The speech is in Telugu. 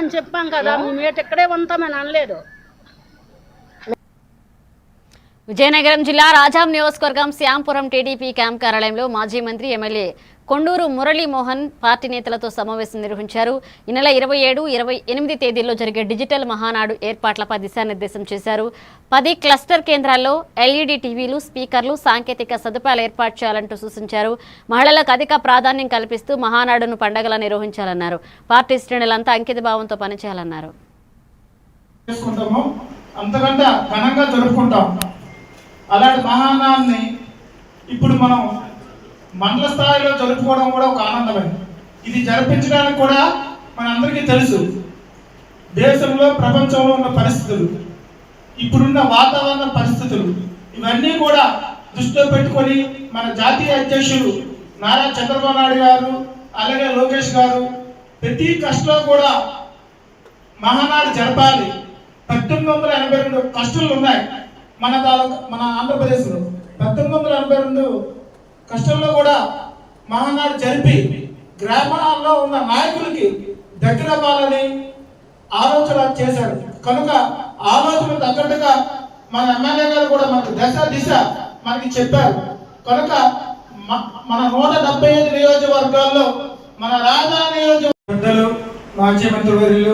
మేము చెప్పాం కదా, మేము ఇక్కడే ఉంటామని అనలేదు. విజయనగరం జిల్లా రాజాం నియోజకవర్గం శ్యాంపురం టీడీపీ క్యాంప్ కార్యాలయంలో మాజీ మంత్రి ఎమ్మెల్యే కొండూరు మురళీమోహన్ పార్టీ నేతలతో సమావేశం నిర్వహించారు. ఈ నెల 27, 28 తేదీల్లో జరిగే డిజిటల్ మహానాడు ఏర్పాట్లపై దిశానిర్దేశం చేశారు. 10 క్లస్టర్ కేంద్రాల్లో ఎల్ఈడీ టీవీలు, స్పీకర్లు, సాంకేతిక సదుపాయాలు ఏర్పాటు చేయాలంటూ సూచించారు. మహిళలకు అధిక ప్రాధాన్యం కల్పిస్తూ మహానాడును పండగలా నిర్వహించాలన్నారు. పార్టీ శ్రేణులంతా అంకిత భావంతో పనిచేయాలన్నారు. అంతకంటే ఘనంగా జరుపుకుంటాం. అలాంటి మహానాన్ని ఇప్పుడు మనం మండల స్థాయిలో జరుపుకోవడం కూడా ఒక ఆనందమే. ఇది జరిపించడానికి కూడా మనందరికీ తెలుసు, దేశంలో ప్రపంచంలో ఉన్న పరిస్థితులు, ఇప్పుడున్న వాతావరణ పరిస్థితులు, ఇవన్నీ కూడా దృష్టిలో పెట్టుకొని మన జాతీయ అధ్యక్షులు నారా చంద్రబాబు నాయుడు గారు, అలాగే లోకేష్ గారు ప్రతి కష్టంలో కూడా మహానాడు జరపాలి. 1982 కష్టాలు ఉన్నాయి మన ఆంధ్రప్రదేశ్లో. 1982 కష్టంలో కూడా మహానాడు జరిపి గ్రామాల్లో ఉన్న నాయకులకి దగ్గర అవ్వాలని ఆలోచన చేశారు. కనుక ఆలోచన తగ్గట్టుగా మన ఎమ్మెల్యే గారు కూడా మనకు దిశ మనకి చెప్పారు. కనుక మన 175 నియోజకవర్గాల్లో మన రాజా నియోజకవర్గాలు మాజీ మంత్రివర్యులు